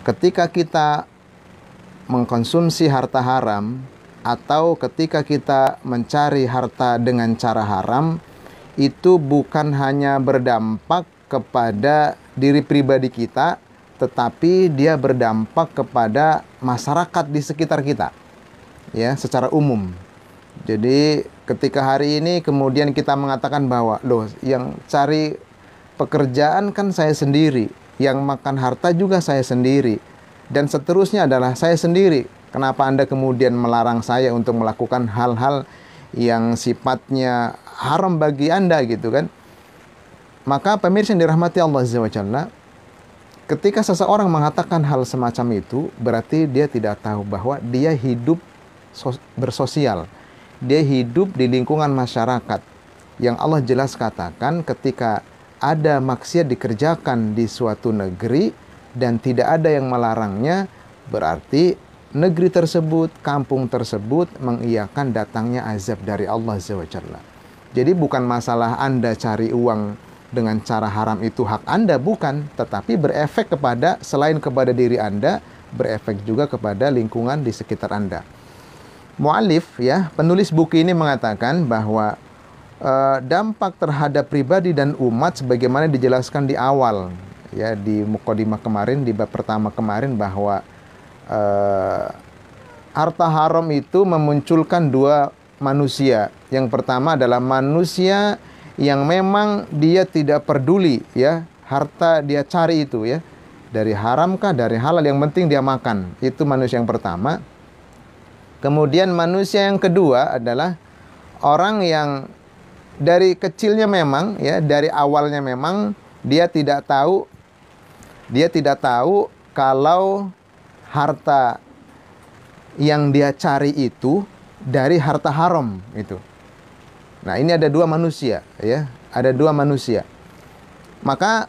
ketika kita mengkonsumsi harta haram atau ketika kita mencari harta dengan cara haram, itu bukan hanya berdampak kepada diri pribadi kita, tetapi dia berdampak kepada masyarakat di sekitar kita, ya, secara umum. Jadi ketika hari ini kemudian kita mengatakan bahwa, loh, yang cari pekerjaan kan saya sendiri, yang makan harta juga saya sendiri, dan seterusnya adalah saya sendiri. Kenapa Anda kemudian melarang saya untuk melakukan hal-hal yang sifatnya haram bagi Anda, gitu kan? Maka pemirsa yang dirahmati Allah Azza wa Jalla, ketika seseorang mengatakan hal semacam itu, berarti dia tidak tahu bahwa dia hidup bersosial. Dia hidup di lingkungan masyarakat. Yang Allah jelas katakan, ketika ada maksiat dikerjakan di suatu negeri dan tidak ada yang melarangnya, berarti negeri tersebut, kampung tersebut mengiyakan datangnya azab dari Allah Azza wa Jalla. Jadi bukan masalah Anda cari uang dengan cara haram itu hak Anda, bukan, tetapi berefek kepada, selain kepada diri Anda, berefek juga kepada lingkungan di sekitar Anda. Mu'allif, ya, penulis buku ini mengatakan bahwa dampak terhadap pribadi dan umat sebagaimana dijelaskan di awal, ya, di mukadimah kemarin, di bab pertama kemarin, bahwa harta haram itu memunculkan dua manusia. Yang pertama adalah manusia yang memang dia tidak peduli, ya, harta dia cari itu, ya, dari haramkah, dari halal, yang penting dia makan. Itu manusia yang pertama. Kemudian manusia yang kedua adalah orang yang dari kecilnya memang, ya, dari awalnya memang dia tidak tahu kalau harta yang dia cari itu dari harta haram itu. Nah, ini ada dua manusia, ya, ada dua manusia. Maka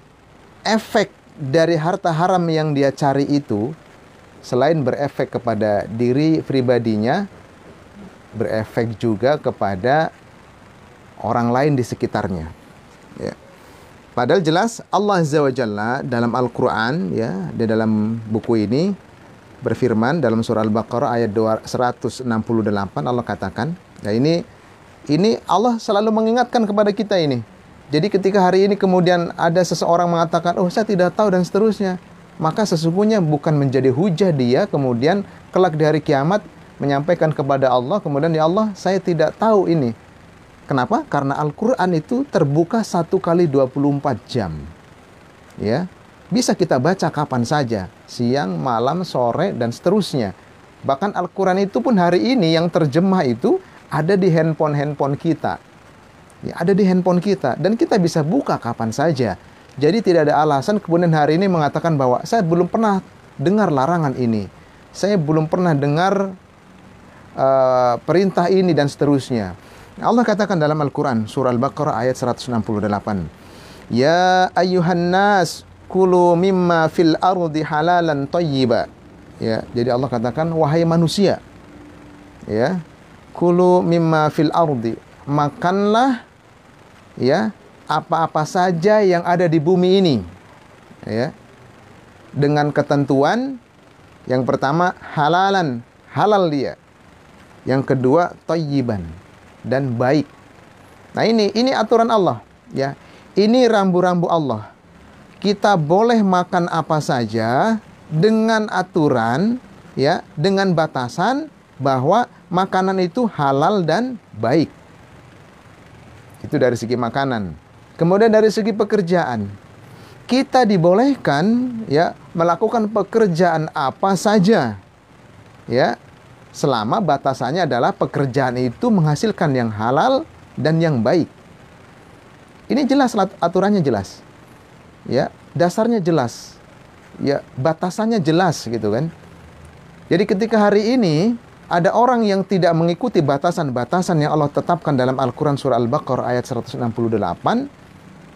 efek dari harta haram yang dia cari itu, selain berefek kepada diri pribadinya, berefek juga kepada orang lain di sekitarnya, ya. Padahal jelas Allah Azza wa Jalla dalam Al-Quran, ya, di dalam buku ini berfirman dalam surah Al-Baqarah ayat 168, Allah katakan, nah ini Allah selalu mengingatkan kepada kita ini. Jadi ketika hari ini kemudian ada seseorang mengatakan, oh saya tidak tahu dan seterusnya, maka sesungguhnya bukan menjadi hujah dia kemudian kelak di hari kiamat menyampaikan kepada Allah, kemudian, ya Allah, saya tidak tahu ini. Kenapa? Karena Al-Quran itu terbuka 1 kali 24 jam. Ya, bisa kita baca kapan saja, siang, malam, sore, dan seterusnya. Bahkan Al-Quran itu pun hari ini yang terjemah itu ada di handphone kita. Ya, ada di handphone kita. Dan kita bisa buka kapan saja. Jadi tidak ada alasan kemudian hari ini mengatakan bahwa saya belum pernah dengar larangan ini. Saya belum pernah dengar perintah ini dan seterusnya. Allah katakan dalam Al-Quran, surah Al-Baqarah ayat 168. Ya ayyuhan nas, kulu mimma fil ardi halalan thayyiba. Ya, jadi Allah katakan, wahai manusia, ya, kulu mimma fil ardi, makanlah, ya, apa-apa saja yang ada di bumi ini, ya, dengan ketentuan. Yang pertama halalan, halal dia. Yang kedua thayyiban, dan baik. Nah, ini aturan Allah, ya. Ini rambu-rambu Allah. Kita boleh makan apa saja dengan aturan, ya, dengan batasan bahwa makanan itu halal dan baik. Itu dari segi makanan. Kemudian dari segi pekerjaan, kita dibolehkan, ya, melakukan pekerjaan apa saja, ya, selama batasannya adalah pekerjaan itu menghasilkan yang halal dan yang baik. Ini jelas, aturannya jelas, ya, dasarnya jelas, ya, batasannya jelas, gitu kan. Jadi ketika hari ini ada orang yang tidak mengikuti batasan-batasan yang Allah tetapkan dalam Al-Quran surah Al-Baqarah ayat 168,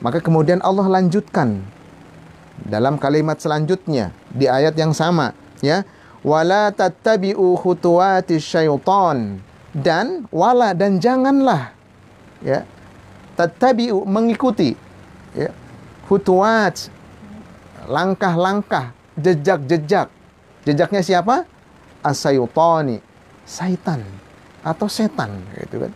maka kemudian Allah lanjutkan dalam kalimat selanjutnya di ayat yang sama, ya, wala tattabi'u khutuwati syaitan, dan wala, dan janganlah, ya, tattabi'u, mengikuti, ya, khutuwat, langkah-langkah jejak-jejak. Jejaknya siapa? As-sayutani, syaitan atau setan, gitu kan.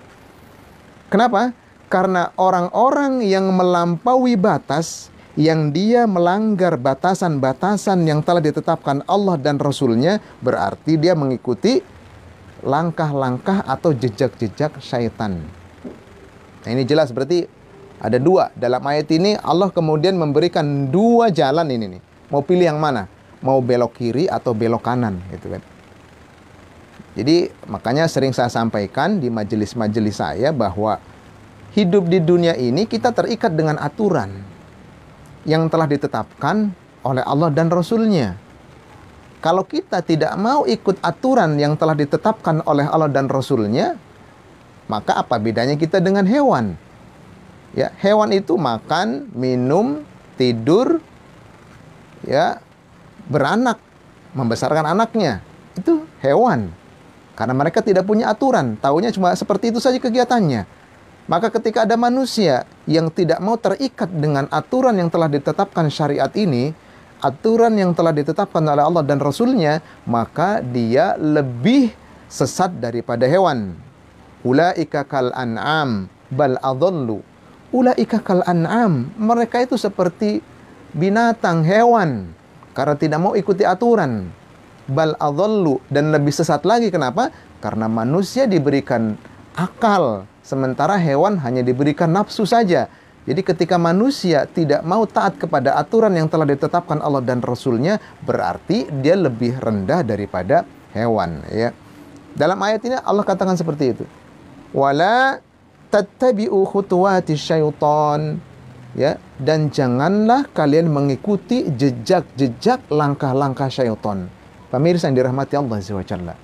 Kenapa? Karena orang-orang yang melampaui batas, yang dia melanggar batasan-batasan yang telah ditetapkan Allah dan Rasul-Nya, berarti dia mengikuti langkah-langkah atau jejak-jejak syaitan. Nah, ini jelas berarti ada dua. Dalam ayat ini Allah kemudian memberikan dua jalan ini nih. Mau pilih yang mana? Mau belok kiri atau belok kanan, gitu kan. Jadi makanya sering saya sampaikan di majelis-majelis saya bahwa hidup di dunia ini kita terikat dengan aturan yang telah ditetapkan oleh Allah dan Rasul-Nya. Kalau kita tidak mau ikut aturan yang telah ditetapkan oleh Allah dan Rasul-Nya, maka apa bedanya kita dengan hewan? Ya, hewan itu makan, minum, tidur, ya, beranak, membesarkan anaknya. Itu hewan. Karena mereka tidak punya aturan, taunya cuma seperti itu saja kegiatannya. Maka ketika ada manusia yang tidak mau terikat dengan aturan yang telah ditetapkan syariat ini, aturan yang telah ditetapkan oleh Allah dan Rasul-Nya, maka dia lebih sesat daripada hewan. Ulaika kal an'am bal adallu. Ulaika kal an'am. Mereka itu seperti binatang, hewan, karena tidak mau ikuti aturan. Bal adallu, dan lebih sesat lagi. Kenapa? Karena manusia diberikan akal, sementara hewan hanya diberikan nafsu saja. Jadi ketika manusia tidak mau taat kepada aturan yang telah ditetapkan Allah dan Rasul-Nya, berarti dia lebih rendah daripada hewan, ya. Dalam ayat ini Allah katakan seperti itu. Wala tattabi'u khutuwati syaitan, ya, dan janganlah kalian mengikuti jejak-jejak langkah-langkah syaitan. Pemirsa yang dirahmati Allah Azza wa Jalla,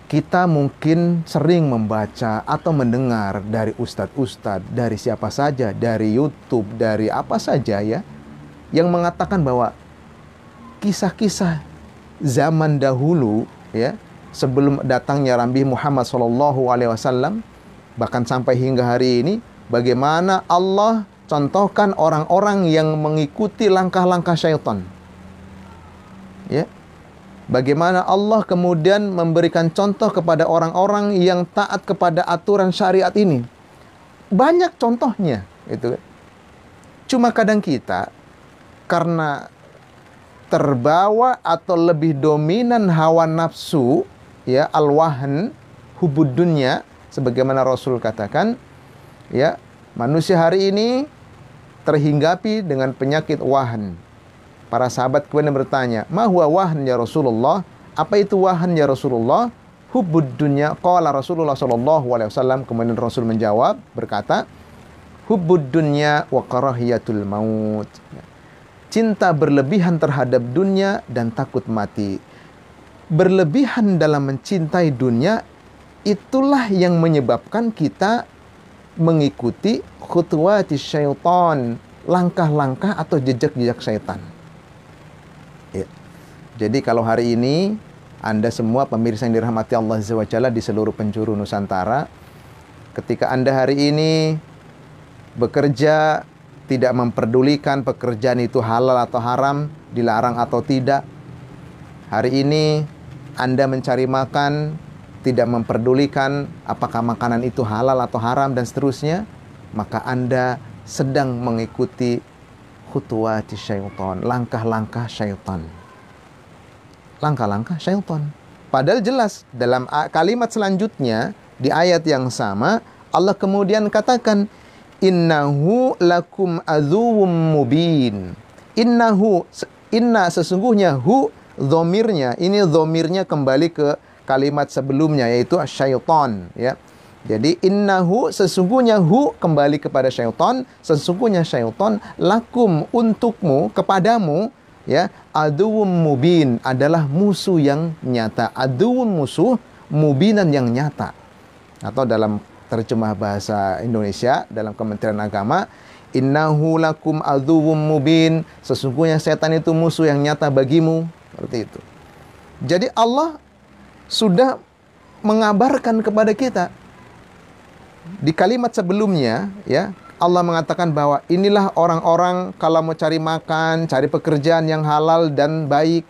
kita mungkin sering membaca atau mendengar dari ustadz-ustadz, dari siapa saja, dari YouTube, dari apa saja, ya, yang mengatakan bahwa kisah-kisah zaman dahulu, ya, sebelum datangnya Nabi Muhammad SAW, bahkan sampai hingga hari ini, bagaimana Allah contohkan orang-orang yang mengikuti langkah-langkah syaitan, ya. Bagaimana Allah kemudian memberikan contoh kepada orang-orang yang taat kepada aturan syariat ini. Banyak contohnya, gitu. Cuma kadang kita karena terbawa atau lebih dominan hawa nafsu, ya, al-wahn, hubud dunya, sebagaimana Rasul katakan, ya, manusia hari ini terhinggapi dengan penyakit wahn. Para sahabat kemudian bertanya, "Ma huwa wahn ya Rasulullah?" Apa itu wahn ya Rasulullah? Hubbud dunya. Qala Rasulullah sallallahu alaihi wasallam, kemudian Rasul menjawab berkata, "Hubbud dunya wa karahiyatul maut." Cinta berlebihan terhadap dunia dan takut mati. Berlebihan dalam mencintai dunia, itulah yang menyebabkan kita mengikuti khutuwati syaitan, langkah-langkah atau jejak-jejak syaitan. Ya. Jadi kalau hari ini Anda semua pemirsa yang dirahmati Allah Azza wa Jalla di seluruh penjuru Nusantara, ketika Anda hari ini bekerja tidak memperdulikan pekerjaan itu halal atau haram, dilarang atau tidak. Hari ini Anda mencari makan, tidak memperdulikan apakah makanan itu halal atau haram dan seterusnya, maka Anda sedang mengikuti khutuwati syaitan, langkah-langkah syaitan. Langkah-langkah syaitan. Padahal jelas dalam kalimat selanjutnya di ayat yang sama Allah kemudian katakan, innahu lakum adzuwum mubin. Inna sesungguhnya, hu dhomirnya, ini dhomirnya kembali ke kalimat sebelumnya yaitu syaitan, ya. Jadi innahu sesungguhnya, hu kembali kepada syaitan, sesungguhnya syaitan lakum untukmu, kepadamu, ya, aduwwum mubin adalah musuh yang nyata. Aduwwum musuh, mubinan yang nyata. Atau dalam terjemah bahasa Indonesia dalam Kementerian Agama, innahu lakum aduwwum mubin, sesungguhnya setan itu musuh yang nyata bagimu. Seperti itu. Jadi Allah sudah mengabarkan kepada kita di kalimat sebelumnya, ya, Allah mengatakan bahwa inilah orang-orang kalau mau cari makan, cari pekerjaan yang halal dan baik.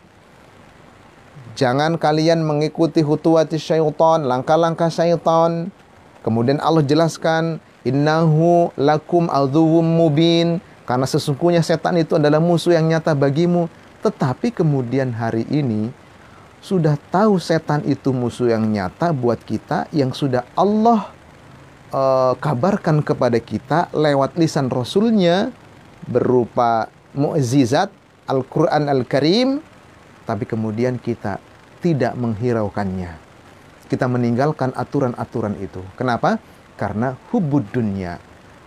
Jangan kalian mengikuti khutuwati syaitan, langkah-langkah syaitan. Kemudian Allah jelaskan, innahu lakum aduwwum mubin, karena sesungguhnya setan itu adalah musuh yang nyata bagimu. Tetapi kemudian hari ini sudah tahu setan itu musuh yang nyata buat kita, yang sudah Allah kabarkan kepada kita lewat lisan Rasulnya berupa mukjizat Al-Quran Al-Karim, tapi kemudian kita tidak menghiraukannya. Kita meninggalkan aturan-aturan itu. Kenapa? Karena hubbud dunya,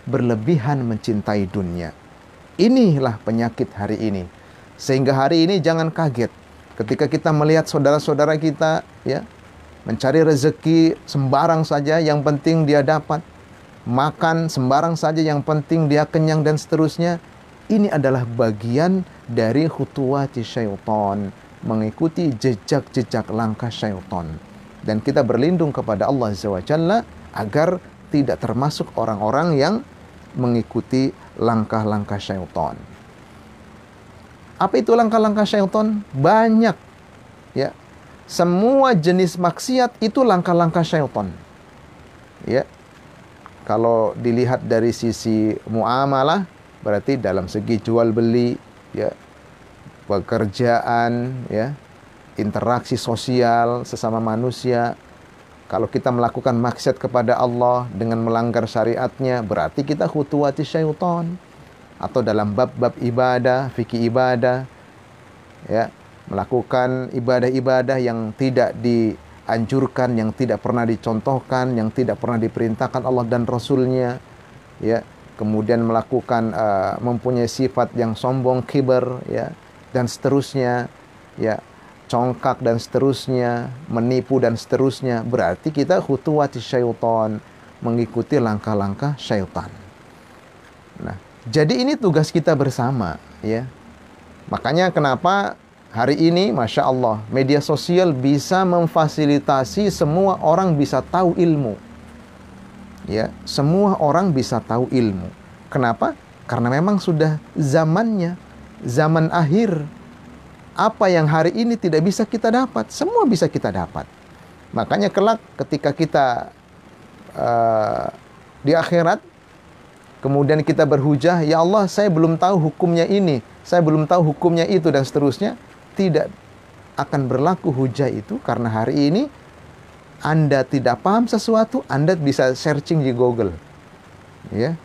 berlebihan mencintai dunia. Inilah penyakit hari ini. Sehingga hari ini jangan kaget ketika kita melihat saudara-saudara kita ya mencari rezeki sembarang saja, yang penting dia dapat. Makan sembarang saja, yang penting dia kenyang, dan seterusnya. Ini adalah bagian dari khutuwati syaitan, mengikuti jejak-jejak langkah syaitan. Dan kita berlindung kepada Allah Azza wa Jalla agar tidak termasuk orang-orang yang mengikuti langkah-langkah syaitan. Apa itu langkah-langkah syaitan? Banyak. Ya. Semua jenis maksiat itu langkah-langkah syaitan. Ya. Kalau dilihat dari sisi muamalah, berarti dalam segi jual beli, ya, pekerjaan, ya, interaksi sosial sesama manusia. Kalau kita melakukan maksiat kepada Allah dengan melanggar syariatnya, berarti kita khutuwati syaitan. Atau dalam bab-bab ibadah, fikih ibadah, ya, melakukan ibadah-ibadah yang tidak dianjurkan, yang tidak pernah dicontohkan, yang tidak pernah diperintahkan Allah dan Rasulnya, ya. Kemudian melakukan mempunyai sifat yang sombong, kibar, ya, dan seterusnya, ya, congkak dan seterusnya, menipu dan seterusnya. Berarti kita khutuwati syaitan, mengikuti langkah-langkah syaitan. Nah, jadi ini tugas kita bersama, ya. Makanya kenapa hari ini, Masya Allah, media sosial bisa memfasilitasi semua orang bisa tahu ilmu. Ya, semua orang bisa tahu ilmu. Kenapa? Karena memang sudah zamannya, zaman akhir. Apa yang hari ini tidak bisa kita dapat, semua bisa kita dapat. Makanya kelak ketika kita di akhirat, kemudian kita berhujah, ya Allah, saya belum tahu hukumnya ini, saya belum tahu hukumnya itu, dan seterusnya. Tidak akan berlaku hujah itu, karena hari ini Anda tidak paham sesuatu, Anda bisa searching di Google, ya.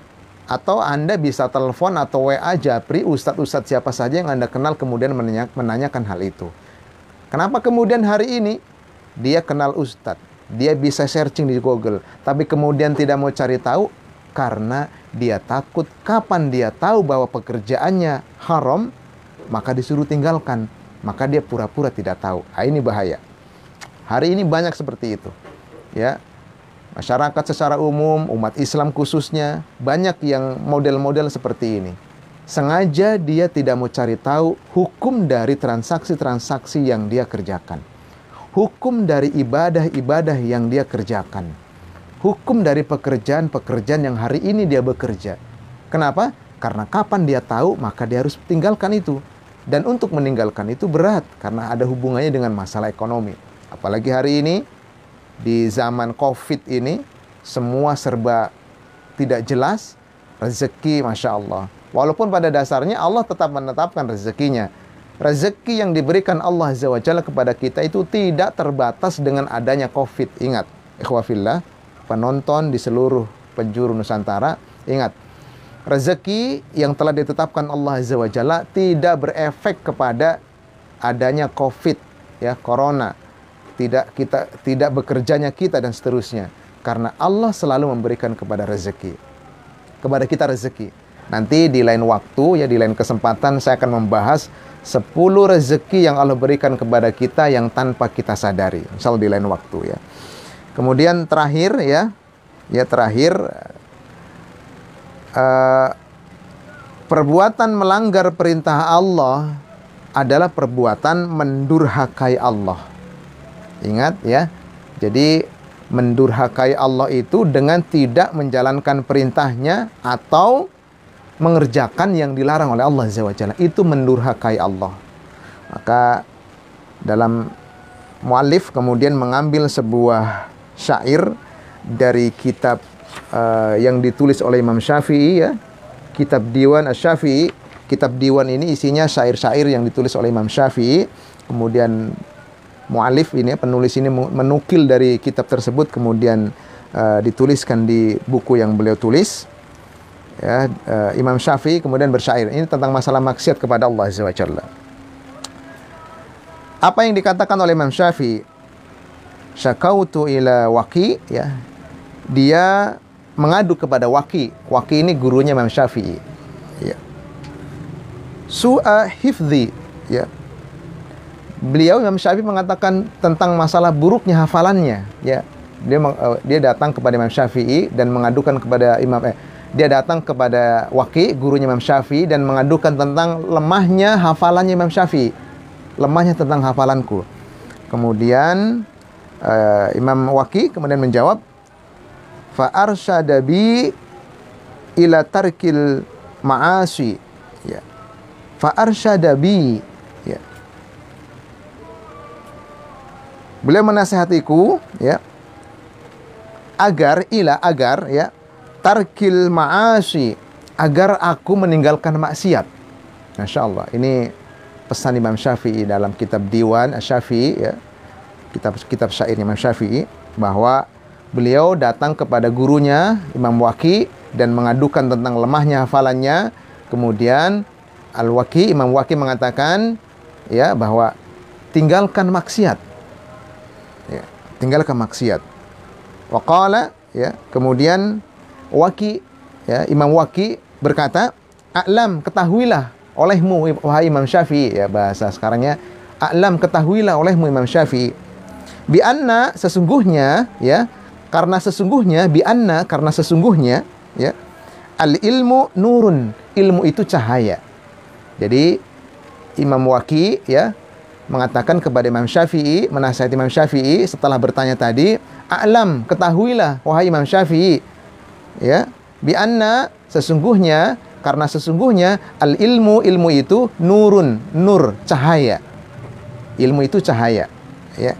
Atau Anda bisa telepon atau WA japri ustadz-ustadz siapa saja yang Anda kenal, kemudian menanyakan hal itu. Kenapa kemudian hari ini dia kenal ustadz, dia bisa searching di Google, tapi kemudian tidak mau cari tahu? Karena dia takut kapan dia tahu bahwa pekerjaannya haram, maka disuruh tinggalkan. Maka dia pura-pura tidak tahu. Ini bahaya. Hari ini banyak seperti itu. Ya. Masyarakat secara umum, umat Islam khususnya, banyak yang model-model seperti ini. Sengaja dia tidak mau cari tahu hukum dari transaksi-transaksi yang dia kerjakan. Hukum dari ibadah-ibadah yang dia kerjakan. Hukum dari pekerjaan-pekerjaan yang hari ini dia bekerja. Kenapa? Karena kapan dia tahu, maka dia harus tinggalkan itu. Dan untuk meninggalkan itu berat, karena ada hubungannya dengan masalah ekonomi. Apalagi hari ini, di zaman COVID ini, semua serba tidak jelas, rezeki Masya Allah. Walaupun pada dasarnya Allah tetap menetapkan rezekinya. Rezeki yang diberikan Allah Azza wa Jalla kepada kita itu tidak terbatas dengan adanya COVID. Ingat, ikhwafillah, penonton di seluruh penjuru Nusantara, ingat, rezeki yang telah ditetapkan Allah Azza wa Jalla tidak berefek kepada adanya COVID, ya, corona. Tidak bekerjanya kita dan seterusnya. Karena Allah selalu memberikan kepada kita rezeki. Nanti di lain waktu, ya, di lain kesempatan saya akan membahas 10 rezeki yang Allah berikan kepada kita yang tanpa kita sadari. Insya Allah di lain waktu, ya. Kemudian terakhir, perbuatan melanggar perintah Allah adalah perbuatan mendurhakai Allah. Ingat, ya. Jadi Mendurhakai Allah itu dengan tidak menjalankan perintahnya atau mengerjakan yang dilarang oleh Allah Azza wa Jalla. Itu mendurhakai Allah. Maka dalam muallif kemudian mengambil sebuah syair dari kitab yang ditulis oleh Imam Syafi'i, ya. Kitab Diwan Asy-Syafi'i. Kitab Diwan ini isinya syair-syair yang ditulis oleh Imam Syafi'i. Kemudian mu'alif ini, penulis ini menukil dari kitab tersebut, kemudian dituliskan di buku yang beliau tulis. Ya, Imam Syafi'i kemudian bersyair. Ini tentang masalah maksiat kepada Allah Azza wa Jalla. Apa yang dikatakan oleh Imam Syafi'i? Syakautu ila Waqi, ya. Dia mengadu kepada Waqi. Waqi ini gurunya Imam Syafi'i. Ya. Su'a hifdzi, ya. Beliau Imam Syafi'i mengatakan tentang masalah buruknya hafalannya, ya. Dia datang kepada Imam Syafi'i dan mengadukan kepada dia datang kepada Waqi, gurunya Imam Syafi'i, dan mengadukan tentang lemahnya hafalannya Imam Syafi'i. Lemahnya tentang hafalanku. Kemudian Imam Waqi kemudian menjawab, fa arsyada bi ila tarkil ma'asi, ya. Fa arsyada bi, ya. Beliau menasihatiku, ya, agar ya, tarkil ma'asi, agar aku meninggalkan maksiat. Masya Allah, ini pesan Imam Syafi'i dalam kitab Diwan Asy-Syafi'i, ya, kitab syair Imam Syafi'i, bahwa beliau datang kepada gurunya Imam Waqi dan mengadukan tentang lemahnya hafalannya. Kemudian Imam Waqi mengatakan, ya, bahwa tinggalkan maksiat, ya, tinggalkan maksiat. Waqala, ya, kemudian Waqi, ya, Imam Waqi berkata, a'lam, ketahuilah olehmu wahai Imam Syafi'i, ya, bahasa sekarangnya, a'lam, ketahuilah olehmu Imam Syafi'i, bi anna, sesungguhnya, ya, karena sesungguhnya, bi anna, karena sesungguhnya, ya, al ilmu nurun, ilmu itu cahaya. Jadi Imam Waqi, ya, mengatakan kepada Imam Syafi'i, menasihati Imam Syafi'i setelah bertanya tadi, a'lam, ketahuilah wahai Imam Syafi'i, ya, bi anna, sesungguhnya, karena sesungguhnya al ilmu, ilmu itu nurun, nur, cahaya. Ilmu itu cahaya, ya.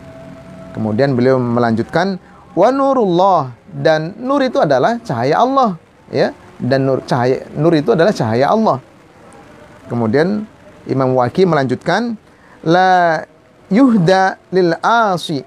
Kemudian beliau melanjutkan, wa nurullah, dan nur itu adalah cahaya Allah, ya. Dan nur itu adalah cahaya Allah. Kemudian Imam Waqi melanjutkan, la yuhda lil asi,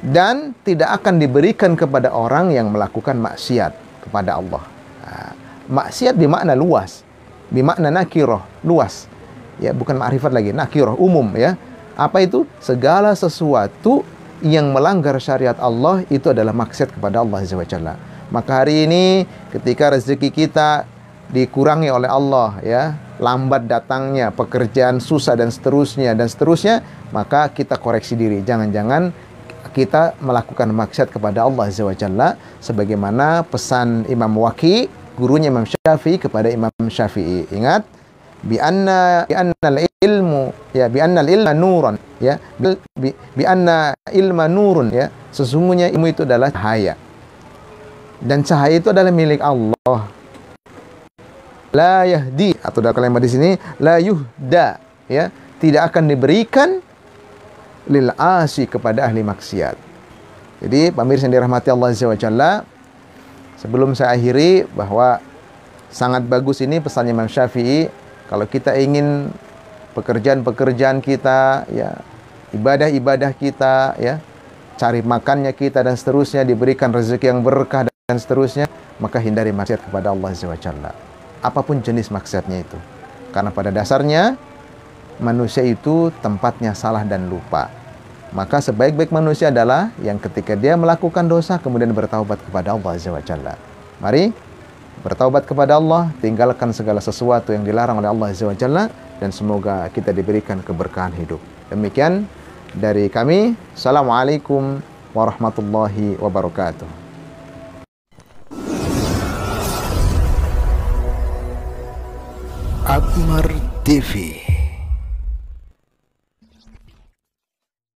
dan tidak akan diberikan kepada orang yang melakukan maksiat kepada Allah. Nah, maksiat bermakna luas, bermakna nakirah, luas, ya, bukan ma'rifat lagi, nakirah, umum, ya. Apa itu? Segala sesuatu yang melanggar syariat Allah itu adalah maksiat kepada Allah Azza wa Jalla. Maka hari ini ketika rezeki kita dikurangi oleh Allah, ya, lambat datangnya, pekerjaan susah dan seterusnya, maka kita koreksi diri. Jangan-jangan kita melakukan maksiat kepada Allah Azza wa Jalla, sebagaimana pesan Imam Waqi, gurunya Imam Syafi'i kepada Imam Syafi'i. Ingat, bi annal ilmu, ya, bi annal ilma nurun, ya, bi anna ilma nurun, ya, sesungguhnya ilmu itu adalah cahaya, dan cahaya itu adalah milik Allah. La yahdi, atau ada kalimat di sini, la yuhda, ya, tidak akan diberikan lil asi, kepada ahli maksiat. Jadi pemirsa yang dirahmati Allah Azza wa Jalla, sebelum saya akhiri, bahwa sangat bagus ini pesannya Imam Syafi'i. Kalau kita ingin pekerjaan-pekerjaan kita, ya, ibadah-ibadah kita, ya, cari makannya kita dan seterusnya, diberikan rezeki yang berkah dan seterusnya, maka hindari maksiat kepada Allah Azza wa Jalla, apapun jenis maksiatnya itu. Karena pada dasarnya manusia itu tempatnya salah dan lupa. Maka sebaik-baik manusia adalah yang ketika dia melakukan dosa kemudian bertaubat kepada Allah Azza wa Jalla. Mari bertaubat kepada Allah, tinggalkan segala sesuatu yang dilarang oleh Allah Azza wa Jalla, dan semoga kita diberikan keberkahan hidup. Demikian dari kami. Assalamualaikum warahmatullahi wabarakatuh. Akmar TV.